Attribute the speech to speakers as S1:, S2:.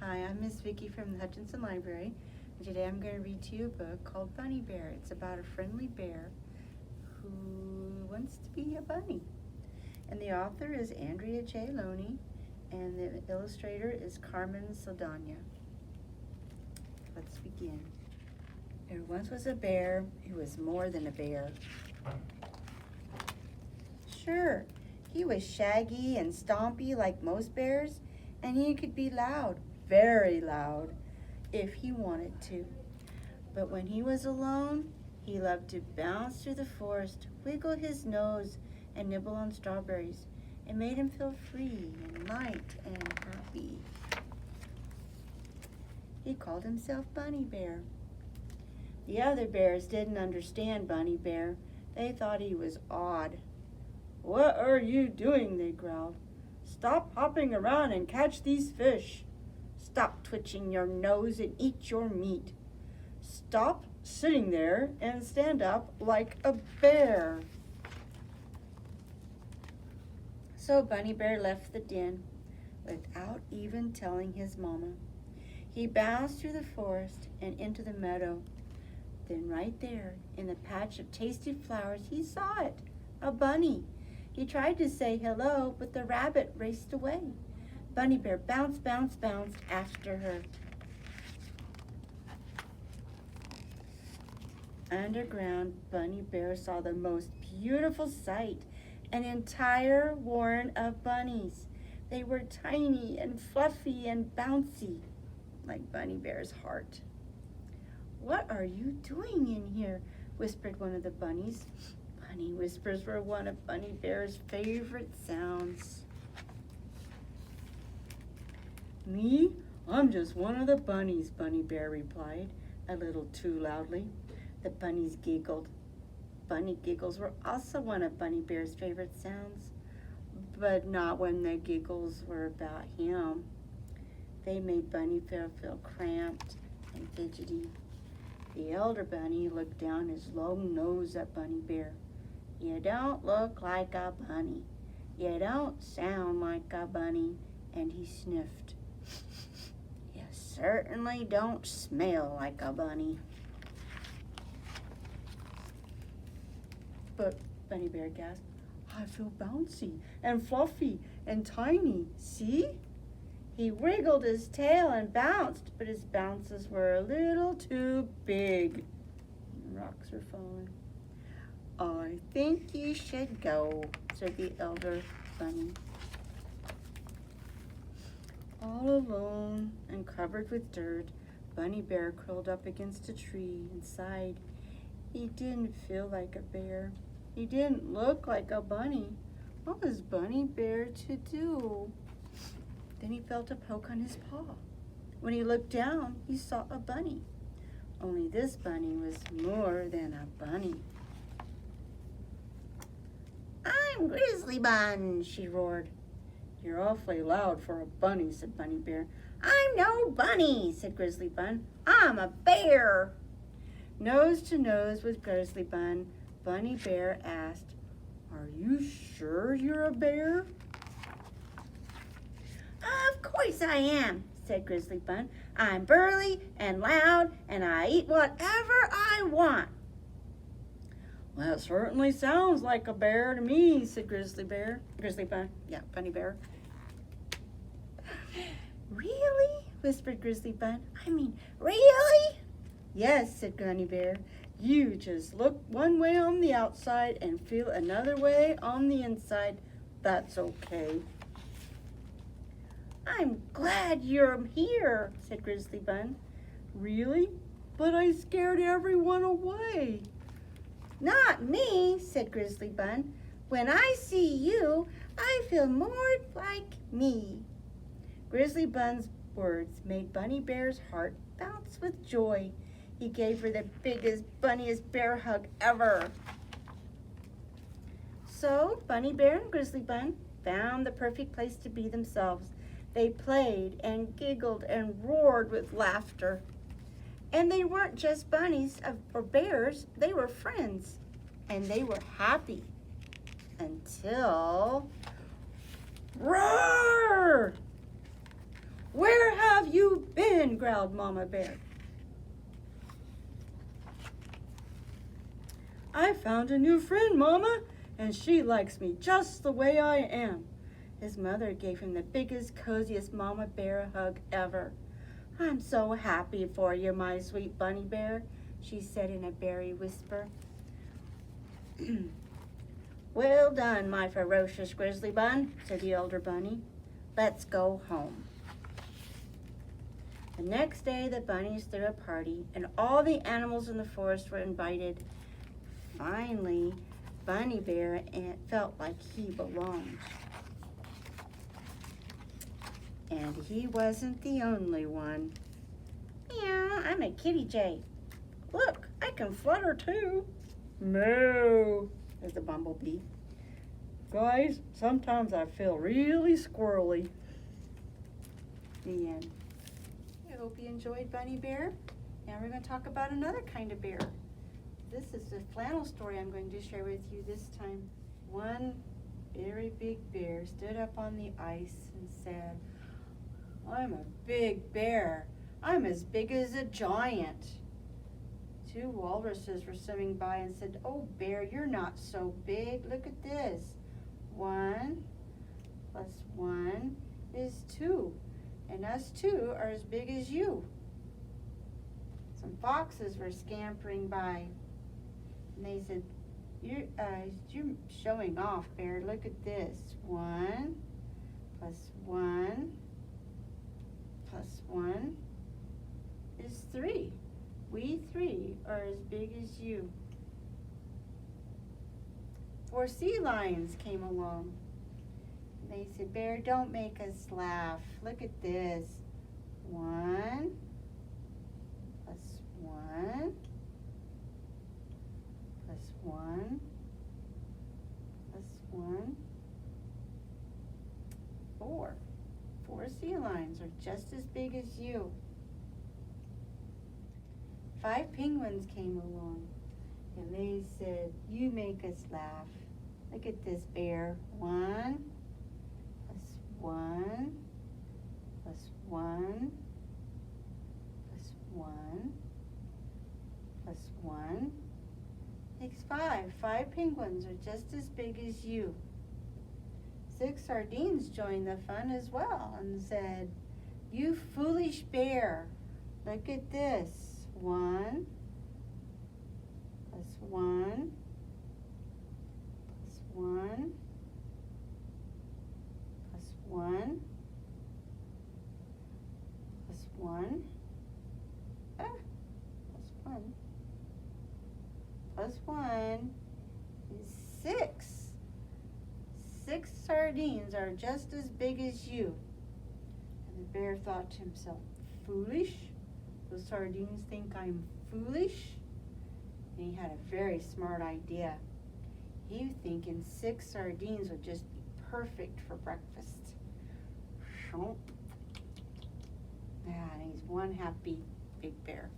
S1: Hi, I'm Miss Vicki from the Hutchinson Library, and today I'm going to read to you a book called Bunnybear. It's about a friendly bear who wants to be a bunny. And the author is Andrea J. Loney, and the illustrator is Carmen Saldaña. Let's begin. There once was a bear who was more than a bear. Sure, he was shaggy and stompy like most bears, and he could be loud, very loud, if he wanted to. But when he was alone, he loved to bounce through the forest, wiggle his nose, and nibble on strawberries. It made him feel free and light and happy. He called himself Bunnybear. The other bears didn't understand Bunnybear. They thought he was odd. "What are you doing?" they growled. "Stop hopping around and catch these fish. Stop twitching your nose and eat your meat. Stop sitting there and stand up like a bear." So Bunnybear left the den without even telling his mama. He bounced through the forest and into the meadow. Then right there, in the patch of tasty flowers, he saw it, a bunny. He tried to say hello, but the rabbit raced away. Bunnybear bounced, bounced, bounced after her. Underground, Bunnybear saw the most beautiful sight, an entire warren of bunnies. They were tiny and fluffy and bouncy, like Bunnybear's heart. "What are you doing in here?" whispered one of the bunnies. Bunny whispers were one of Bunnybear's favorite sounds. "Me? I'm just one of the bunnies," Bunnybear replied, a little too loudly. The bunnies giggled. Bunny giggles were also one of Bunnybear's favorite sounds, but not when the giggles were about him. They made Bunnybear feel cramped and fidgety. The elder bunny looked down his long nose at Bunnybear. "You don't look like a bunny. You don't sound like a bunny." And he sniffed. "You certainly don't smell like a bunny." "But," Bunnybear gasped, "I feel bouncy and fluffy and tiny. See?" He wriggled his tail and bounced, but his bounces were a little too big. Rocks were falling. "I think you should go," said the elder bunny. All alone and covered with dirt, Bunnybear curled up against a tree and sighed. He didn't feel like a bear. He didn't look like a bunny. What was Bunnybear to do? Then he felt a poke on his paw. When he looked down, he saw a bunny. Only this bunny was more than a bunny. "I'm Grizzly Bun," she roared. "You're awfully loud for a bunny," said Bunnybear. "I'm no bunny," said Grizzly Bun. "I'm a bear." Nose to nose with Grizzly Bun, Bunnybear asked, "Are you sure you're a bear?" "Of course I am," said Grizzly Bun. "I'm burly and loud, and I eat whatever I want." "That certainly sounds like a bear to me," said Grizzly Bun. Yeah, Bunnybear. "Really?" whispered Grizzly Bun. "I mean, really?" "Yes," said Bunnybear. "You just look one way on the outside and feel another way on the inside. That's okay." "I'm glad you're here," said Grizzly Bun. "Really? But I scared everyone away." "Not me," said Grizzly Bun. "When I see you, I feel more like me." Grizzly Bun's words made Bunnybear's heart bounce with joy. He gave her the biggest, bunniest bear hug ever. So Bunnybear and Grizzly Bun found the perfect place to be themselves. They played and giggled and roared with laughter. And they weren't just bunnies or bears, they were friends. And they were happy. Until... Roar! "Where have you in, growled Mama Bear. I found a new friend, Mama, and she likes me just the way I am. His mother gave him the biggest, coziest Mama Bear hug ever. I'm so happy for you, my sweet Bunny Bear, she said in a berry whisper. Well done, my ferocious grizzly bun, said the elder bunny. Let's go home. The next day, the bunnies threw a party, and all the animals in the forest were invited. Finally, Bunny Bear felt like he belonged. And he wasn't the only one. Meow, I'm a kitty J. Look, I can flutter too. Moo, said the bumblebee. Guys, sometimes I feel really squirrely. The end. I hope you enjoyed Bunny Bear. Now we're going to talk about another kind of bear. This is the flannel story I'm going to share with you this time. One very big bear stood up on the ice and said, I'm a big bear. I'm as big as a giant. Two walruses were swimming by and said, oh, bear, you're not so big. Look at this. 1 plus 1 is 2. And us two are as big as you. Some foxes were scampering by. And they said, you're showing off, bear. Look at this. 1 plus 1 plus 1 is 3. We three are as big as you. 4 sea lions came along. They said, bear, don't make us laugh. Look at this. 1 plus 1 plus 1 plus 1. 4. 4 sea lions are just as big as you. 5 penguins came along, and they said, you make us laugh. Look at this, bear. 1 plus 1 plus 1 plus 1 plus 1 makes 5. 5 penguins are just as big as you. 6 sardines joined the fun as well and said, you foolish bear, look at this. 1 plus 1 plus 1 plus 1 plus 1 plus 1 plus 1 is 6. 6 sardines are just as big as you. And the bear thought to himself, foolish? Those sardines think I'm foolish? And he had a very smart idea. He was thinking 6 sardines would just be perfect for breakfast. Yeah, and he's one happy big bear.